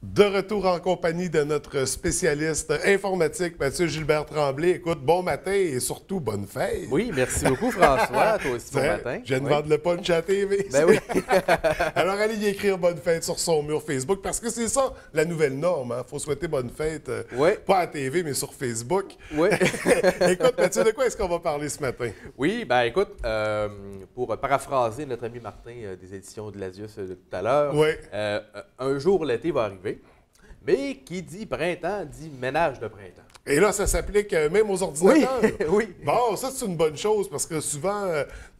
De retour en compagnie de notre spécialiste informatique, Mathieu Gilbert Tremblay. Écoute, bon matin et surtout bonne fête. Oui, merci beaucoup, François. Toi aussi, bon matin. Je viens de Oui. vendre le punch à la TV. Ben oui. Alors, allez y écrire bonne fête sur son mur Facebook parce que c'est ça, la nouvelle norme. Il faut souhaiter bonne fête, Oui. pas à la TV, mais sur Facebook. Oui. Écoute, Mathieu, de quoi est-ce qu'on va parler ce matin? Oui, ben écoute, pour paraphraser notre ami Martin des éditions de l'Asius de tout à l'heure, Oui. un jour l'été va arriver, mais qui dit printemps dit ménage de printemps. Et là, ça s'applique même aux ordinateurs. Oui, oui. Bon, ça, c'est une bonne chose parce que souvent,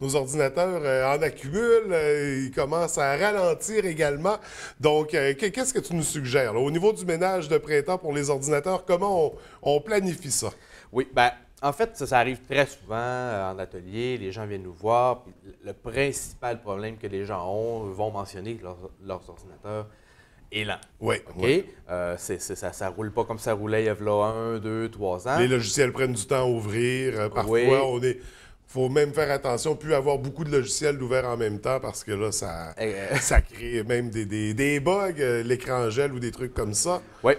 nos ordinateurs en accumulent, ils commencent à ralentir également. Donc, qu'est-ce que tu nous suggères? Là? Au niveau du ménage de printemps pour les ordinateurs, comment on planifie ça? Oui, bien, en fait, ça arrive très souvent en atelier. Les gens viennent nous voir. Puis le principal problème que les gens vont mentionner que leurs ordinateurs est lent. Oui. OK? Oui. Ça ne roule pas comme ça roulait il y a 1, 2, 3 ans. Les logiciels prennent du temps à ouvrir. Parfois, Oui. faut même faire attention, plus avoir beaucoup de logiciels ouverts en même temps parce que là, ça crée même des bugs, l'écran gèle ou des trucs comme ça. Oui,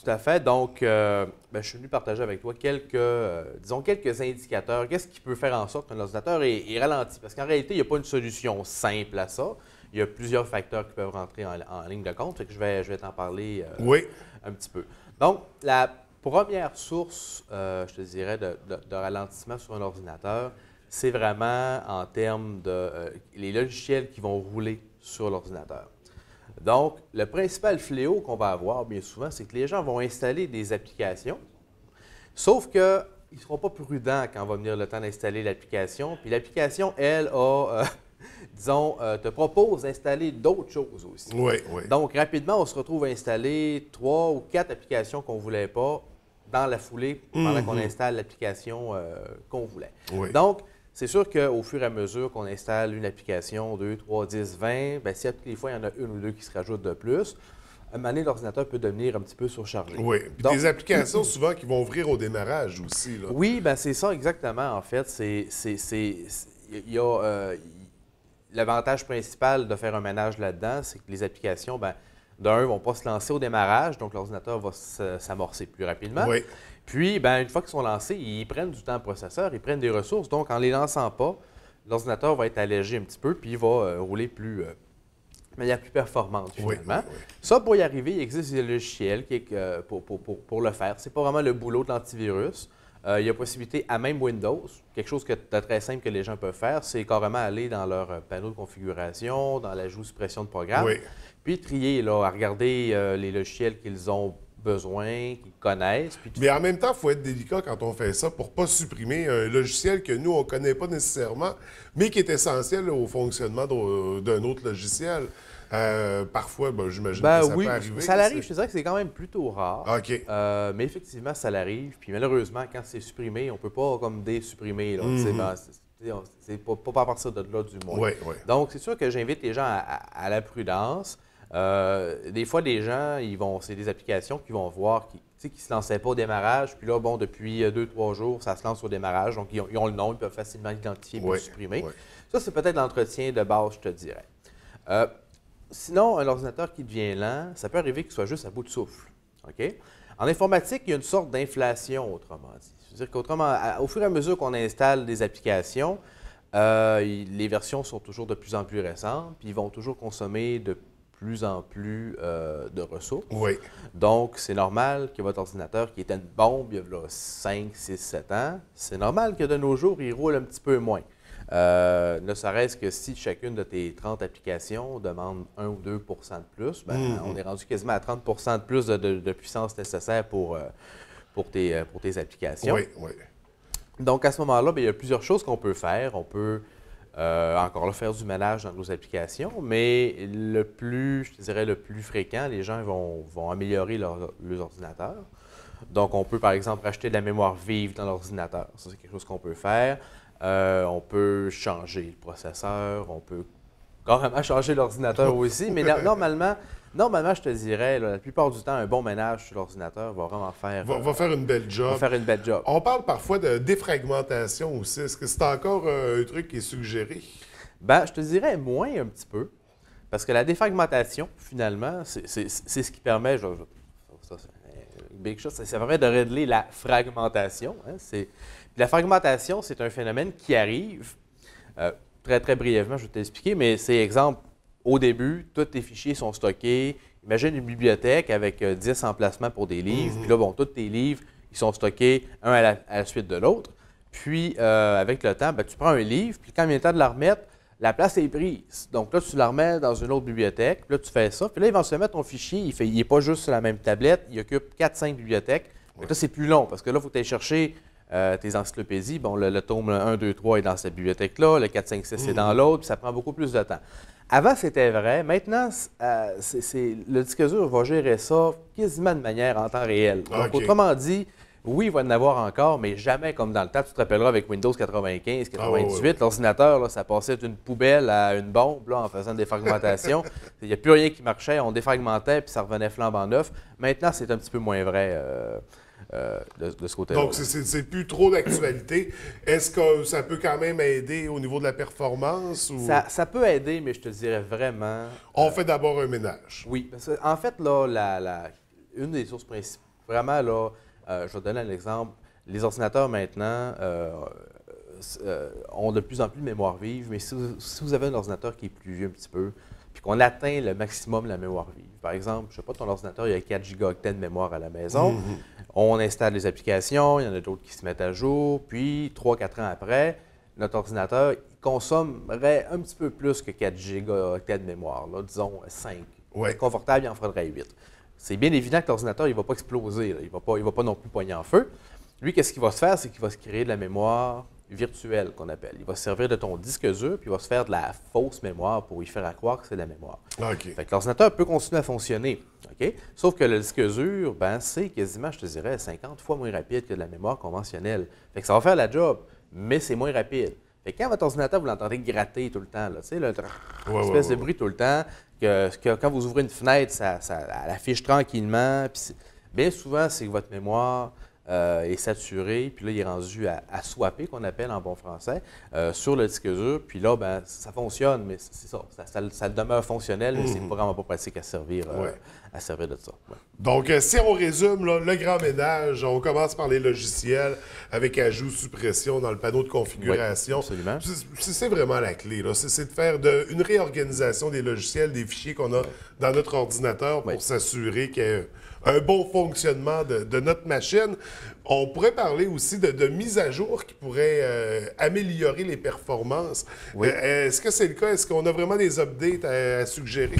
tout à fait. Donc, je suis venu partager avec toi quelques indicateurs. Qu'est-ce qui peut faire en sorte qu'un ordinateur est ralenti? Parce qu'en réalité, il n'y a pas une solution simple à ça. Il y a plusieurs facteurs qui peuvent rentrer en ligne de compte. Fait que je vais t'en parler un petit peu. Donc, la première source, je te dirais, de ralentissement sur un ordinateur, c'est vraiment en termes de les logiciels qui vont rouler sur l'ordinateur. Donc, le principal fléau qu'on va avoir bien souvent, c'est que les gens vont installer des applications, sauf qu'ils ne seront pas prudents quand va venir le temps d'installer l'application. Puis l'application, elle, te propose d'installer d'autres choses aussi. Oui, oui. Donc, rapidement, on se retrouve à installer 3 ou 4 applications qu'on ne voulait pas dans la foulée pendant qu'on installe l'application qu'on voulait. Oui. Donc, c'est sûr qu'au fur et à mesure qu'on installe une application, 2, 3, 10, 20, bien, si à toutes les fois, il y en a une ou deux qui se rajoutent de plus, à un moment donné, l'ordinateur peut devenir un petit peu surchargé. Oui. Puis Donc, des applications souvent qui vont ouvrir au démarrage aussi. Là. oui, bien, c'est ça exactement. En fait, il y a l'avantage principal de faire un ménage là-dedans, c'est que les applications, bien, d'un, ne vont pas se lancer au démarrage, donc l'ordinateur va s'amorcer plus rapidement. Oui. Puis, bien, une fois qu'ils sont lancés, ils prennent du temps processeur, ils prennent des ressources. Donc, en ne les lançant pas, l'ordinateur va être allégé un petit peu, puis il va rouler de manière plus performante, finalement. Oui. Ça, pour y arriver, il existe des logiciels pour le faire. Ce n'est pas vraiment le boulot de l'antivirus. Il y a possibilité à même Windows, quelque chose de très simple que les gens peuvent faire, c'est carrément aller dans leur panneau de configuration, dans l'ajout suppression de programme, puis trier, là, à regarder les logiciels qu'ils ont besoin, qu'ils connaissent. Puis Mais en même temps, il faut être délicat quand on fait ça pour ne pas supprimer un logiciel que nous, on ne connaît pas nécessairement, mais qui est essentiel au fonctionnement d'un autre logiciel. Parfois, j'imagine que ça peut arriver. Ça l'arrive. Je te dirais que c'est quand même plutôt rare. OK. Mais effectivement, ça l'arrive. Puis malheureusement, quand c'est supprimé, on ne peut pas comme désupprimer. C'est pas à partir de là du moins. Oui, oui. Donc, c'est sûr que j'invite les gens à la prudence. Des fois, des gens, c'est des applications qui vont voir qui ne se lançaient pas au démarrage. Puis là, bon, depuis 2-3 jours, ça se lance au démarrage. Donc, ils ont le nom, ils peuvent facilement l'identifier et le supprimer. Oui. Ça, c'est peut-être l'entretien de base, je te dirais. Sinon, un ordinateur qui devient lent, ça peut arriver qu'il soit juste à bout de souffle. OK? En informatique, il y a une sorte d'inflation, autrement dit. C'est-à-dire qu'au fur et à mesure qu'on installe des applications, les versions sont toujours de plus en plus récentes, puis ils vont toujours consommer de plus en plus de ressources. Oui. Donc, c'est normal que votre ordinateur, qui était une bombe il y a 5, 6, 7 ans, c'est normal que de nos jours, il roule un petit peu moins. Ne serait-ce que si chacune de tes 30 applications demande 1 ou 2 de plus, on est rendu quasiment à 30 de plus de puissance nécessaire pour tes applications. Oui, oui. Donc, à ce moment-là, il y a plusieurs choses qu'on peut faire. On peut encore là, faire du ménage dans nos applications, mais je te dirais, le plus fréquent, les gens vont améliorer leurs ordinateurs. Donc, on peut, par exemple, racheter de la mémoire vive dans l'ordinateur. Ça, c'est quelque chose qu'on peut faire. On peut changer le processeur, on peut carrément changer l'ordinateur aussi, mais normalement, je te dirais, là, la plupart du temps, un bon ménage sur l'ordinateur va vraiment faire... Va faire une belle job. Va faire une belle job. On parle parfois de défragmentation aussi. Est-ce que c'est encore un truc qui est suggéré? Je te dirais moins un petit peu. Parce que la défragmentation, finalement, c'est ce qui permet, ça, c'est une big chose, ça permet de régler la fragmentation. Hein, la fragmentation, c'est un phénomène qui arrive, très, très brièvement, je vais t'expliquer, mais c'est exemple, au début, tous tes fichiers sont stockés. Imagine une bibliothèque avec 10 emplacements pour des livres, puis là, bon, tous tes livres, ils sont stockés un à la suite de l'autre. Puis, avec le temps, ben, tu prends un livre, puis quand il vient le temps de la remettre, la place est prise. Donc là, tu la remets dans une autre bibliothèque, puis là, tu fais ça. Puis là, éventuellement, ton fichier, il n'est pas juste sur la même tablette, il occupe 4-5 bibliothèques. Donc là, c'est plus long, parce que là, il faut que tu ailles chercher tes encyclopédies. Bon, le tome 1, 2, 3 est dans cette bibliothèque-là, le 4, 5, 6 est dans l'autre, puis ça prend beaucoup plus de temps. Avant, c'était vrai. Maintenant, le disque dur va gérer ça quasiment de manière en temps réel. Donc, autrement dit, oui, il va y en avoir encore, mais jamais comme dans le temps. Tu te rappelleras avec Windows 95, 98, l'ordinateur, là, ça passait d'une poubelle à une bombe là, en faisant des fragmentations. Il n'y a plus rien qui marchait, on défragmentait, puis ça revenait flambant neuf. Maintenant, c'est un petit peu moins vrai de ce côté-là. Donc, c'est plus trop d'actualité. Est-ce que ça peut quand même aider au niveau de la performance? Ou... Ça peut aider, mais je te dirais vraiment... On fait d'abord un ménage. Oui. Parce que, en fait, là, une des sources principales, vraiment, là, je vais te donner un exemple. Les ordinateurs, maintenant, ont de plus en plus de mémoire vive, mais si vous avez un ordinateur qui est plus vieux un petit peu, puis qu'on atteint le maximum de la mémoire vive, par exemple, je ne sais pas, ton ordinateur, il y a 4 gigaoctets de mémoire à la maison, on installe les applications, il y en a d'autres qui se mettent à jour, puis 3-4 ans après, notre ordinateur consommerait un petit peu plus que 4 gigaoctets de mémoire, là, disons 5. Ouais. Confortable, il en faudrait 8. C'est bien évident que l'ordinateur, il ne va pas exploser, là. Il ne va pas non plus pogner en feu. Lui, qu'est-ce qu'il va se faire? C'est qu'il va se créer de la mémoire virtuelle, qu'on appelle. Il va se servir de ton disque dur, puis il va se faire de la fausse mémoire pour y faire croire que c'est de la mémoire. Okay. Fait que l'ordinateur peut continuer à fonctionner. Okay? Sauf que le disque dur, ben, c'est quasiment, je te dirais, 50 fois moins rapide que de la mémoire conventionnelle. Fait que ça va faire la job, mais c'est moins rapide. Fait que quand votre ordinateur, vous l'entendez gratter tout le temps, là, tu sais, espèce de bruit tout le temps, que quand vous ouvrez une fenêtre, ça affiche tranquillement. Puis bien souvent, c'est que votre mémoire est saturée, puis là, il est rendu à swapper, qu'on appelle en bon français, sur le disque dur. Puis là, ben, ça fonctionne, mais c'est ça demeure fonctionnel, mais c'est vraiment pas pratique à servir de ça. Ouais. Donc, si on résume là, le grand ménage, on commence par les logiciels avec ajout, suppression dans le panneau de configuration. Oui, absolument. C'est vraiment la clé. C'est de faire une réorganisation des logiciels, des fichiers qu'on a dans notre ordinateur pour s'assurer qu'il y ait un bon fonctionnement de notre machine. On pourrait parler aussi de mise à jour qui pourrait améliorer les performances. Oui. Est-ce que c'est le cas? Est-ce qu'on a vraiment des updates à suggérer?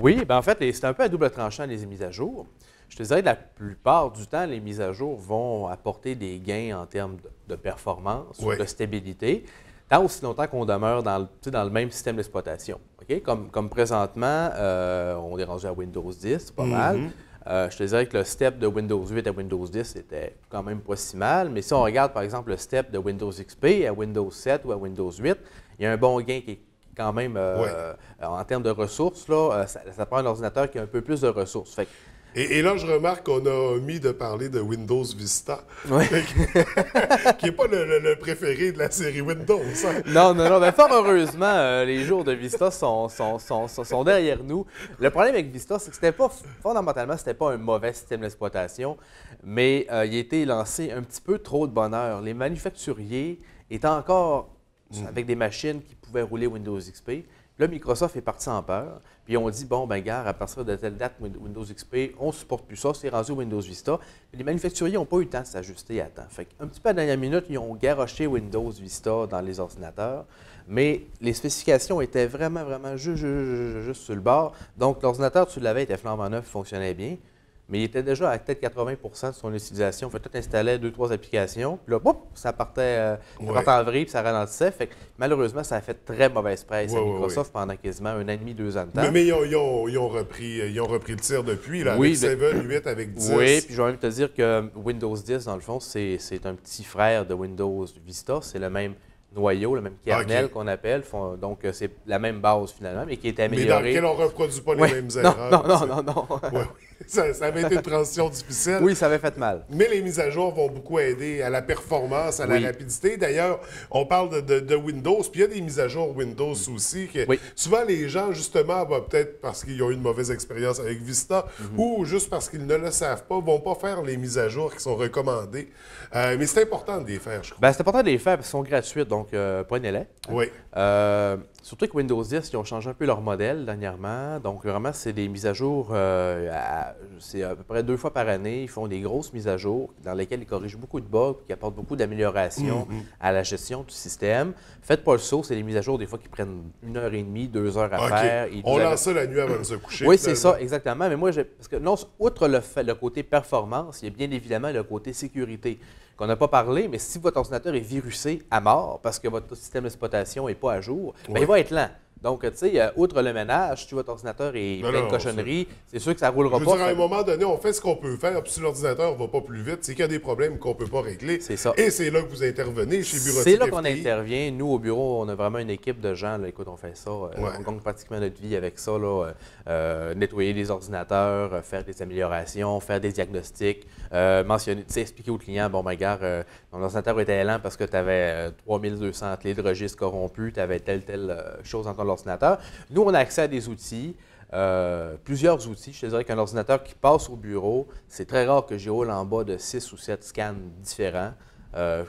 Oui, bien en fait, c'est un peu à double tranchant les mises à jour. Je te dirais que la plupart du temps, les mises à jour vont apporter des gains en termes de performance ou de stabilité, tant aussi longtemps qu'on demeure dans le même système d'exploitation. Okay? Comme présentement, on est rendu à Windows 10, c'est pas mal. Je te dirais que le step de Windows 8 à Windows 10 était quand même pas si mal, mais si on regarde par exemple le step de Windows XP à Windows 7 ou à Windows 8, il y a un bon gain qui est quand même, en termes de ressources, là, ça prend un ordinateur qui a un peu plus de ressources. Fait que, et là, je remarque qu'on a omis de parler de Windows Vista, qui n'est pas le préféré de la série Windows. Hein? Non. Bien, fort heureusement, les jours de Vista sont derrière nous. Le problème avec Vista, c'est que fondamentalement, c'était pas un mauvais système d'exploitation, mais il a été lancé un petit peu trop de bonheur. Les manufacturiers étaient encore avec des machines qui pouvaient rouler Windows XP. Là, Microsoft est parti en peur. Puis on dit, bon, ben gars, à partir de telle date, Windows XP, on ne supporte plus ça, c'est rendu Windows Vista. Puis les manufacturiers n'ont pas eu le temps de s'ajuster à temps. Fait un petit peu à la dernière minute, ils ont garoché Windows Vista dans les ordinateurs. Mais les spécifications étaient vraiment juste sur le bord. Donc, l'ordinateur, tu l'avais, était flambant neuf, fonctionnait bien. Mais il était déjà à peut-être 80% de son utilisation. Fait tout installait 2-3 applications. Puis là, boum, ça partait en vrille, puis ça ralentissait. Fait que malheureusement, ça a fait très mauvaise presse à Microsoft pendant quasiment 1 an et demi, 2 ans de temps. Mais ils ont repris le tir depuis, là, avec 7, 8, avec 10. Oui, puis je vais même te dire que Windows 10, dans le fond, c'est un petit frère de Windows Vista. C'est le même noyau, le même kernel OK. qu'on appelle. Donc, c'est la même base finalement, mais qui est Mais dans améliorée. lequel on ne reproduit pas les Ouais. mêmes Non, erreurs. non. Oui, oui. Ça avait été une transition difficile. Oui, ça avait fait mal. Mais les mises à jour vont beaucoup aider à la performance, à la Oui. rapidité. D'ailleurs, on parle de Windows, puis il y a des mises à jour Windows aussi. Que Oui. souvent, les gens, justement, peut-être parce qu'ils ont eu une mauvaise expérience avec Vista ou juste parce qu'ils ne le savent pas, vont pas faire les mises à jour qui sont recommandées. Mais c'est important de les faire, je crois. Ben, c'est important de les faire parce qu'elles sont gratuites, donc prenez-les. Oui. Surtout que Windows 10, ils ont changé un peu leur modèle dernièrement. Donc, vraiment, c'est des mises à jour, c'est à peu près 2 fois par année. Ils font des grosses mises à jour dans lesquelles ils corrigent beaucoup de bugs et qui apportent beaucoup d'améliorations à la gestion du système. Faites pas le saut, c'est des mises à jour des fois qui prennent 1h30, 2 heures à OK. faire. On lance ça la nuit avant de se coucher. Oui, c'est finalement. ça, exactement. Mais moi, parce que non, outre le côté performance, il y a bien évidemment le côté sécurité qu'on n'a pas parlé, mais si votre ordinateur est virusé à mort parce que votre système d'exploitation n'est pas à jour, bien, il va être lent. Donc, tu sais, outre le ménage, si votre ordinateur est plein de cochonneries, c'est sûr que ça ne roulera Je veux pas. dire, à un moment donné, on fait ce qu'on peut faire, puis si l'ordinateur ne va pas plus vite, c'est qu'il y a des problèmes qu'on ne peut pas régler. C'est ça. Et c'est là que vous intervenez chez Bureautique C'est là qu'on FTI. intervient. Nous, au bureau, on a vraiment une équipe de gens. Là, écoute, on fait ça. On gagne pratiquement notre vie avec ça. Là, nettoyer les ordinateurs, faire des améliorations, faire des diagnostics, mentionner, expliquer au client, bon, ben, gars, ton ordinateur était lent parce que tu avais 3200 clés de registre corrompues, tu avais telle chose dans ton ordinateur. Nous, on a accès à des outils. Plusieurs outils. Je te dirais qu'un ordinateur qui passe au bureau, c'est très rare que j'y roule en bas de 6 ou 7 scans différents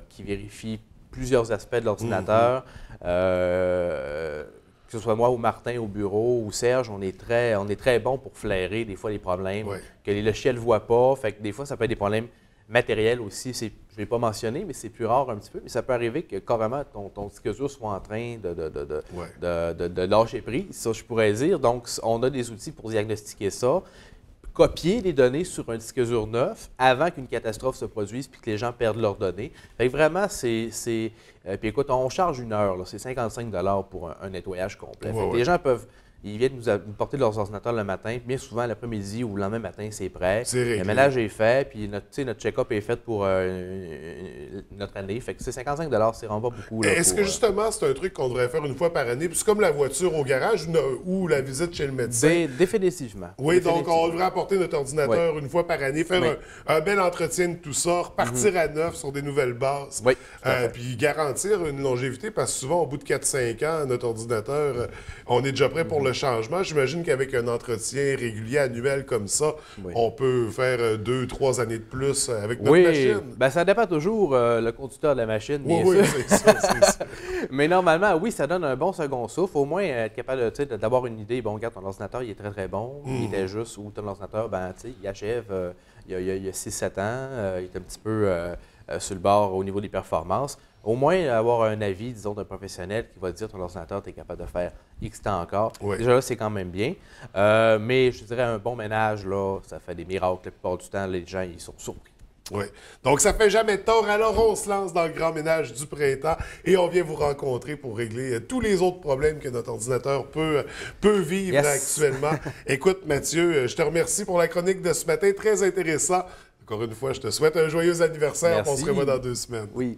qui vérifient plusieurs aspects de l'ordinateur. Que ce soit moi ou Martin au bureau ou Serge, on est très bon pour flairer des fois les problèmes que les logiciels ne voient pas. Fait que des fois, ça peut être des problèmes matériels aussi. Je ne l'ai pas mentionné, mais c'est plus rare un petit peu. Mais ça peut arriver que carrément ton disque dur soit en train de lâcher prise, ça je pourrais dire. Donc, on a des outils pour diagnostiquer ça. Copier les données sur un disque dur neuf avant qu'une catastrophe se produise puis que les gens perdent leurs données. Fait que vraiment, puis écoute, on charge 1 heure, c'est 55 $ pour un nettoyage complet. Fait que les gens ils viennent nous porter leurs ordinateurs le matin, puis bien souvent l'après-midi ou le lendemain matin, c'est prêt. Le ménage est fait, puis notre check-up est fait pour notre année. Fait que c'est 55 $, c'est vraiment pas beaucoup. Est-ce que justement, c'est un truc qu'on devrait faire une fois par année? Puis c'est comme la voiture au garage ou la visite chez le médecin? Définitivement. Oui, donc on devrait apporter notre ordinateur une fois par année, faire un bel entretien de tout ça, repartir à neuf sur des nouvelles bases, puis garantir une longévité, parce que souvent, au bout de 4-5 ans, notre ordinateur, on est déjà prêt pour le changement. J'imagine qu'avec un entretien régulier, annuel comme ça, on peut faire 2-3 années de plus avec notre machine. Bien, ça dépend toujours le conducteur de la machine, bien sûr. Oui, c'est ça. Mais normalement, oui, ça donne un bon second souffle. Au moins, être capable d'avoir une idée. Bon, regarde, ton ordinateur, il est très, très bon. Il était juste, ou ton ordinateur, ben, tu sais, il achève, il y a 6-7 ans. Il est un petit peu sur le bord au niveau des performances. Au moins, avoir un avis, disons, d'un professionnel qui va te dire ton ordinateur, tu es capable de faire X temps encore. Déjà là, c'est quand même bien. Mais je dirais, un bon ménage, là, ça fait des miracles. La plupart du temps, les gens, ils sont surpris. Oui. Donc, ça fait jamais de tort. Alors, on se lance dans le grand ménage du printemps et on vient vous rencontrer pour régler tous les autres problèmes que notre ordinateur peut vivre actuellement. Écoute, Mathieu, je te remercie pour la chronique de ce matin. Très intéressant. Encore une fois, je te souhaite un joyeux anniversaire. Merci. On se revoit dans 2 semaines. Oui.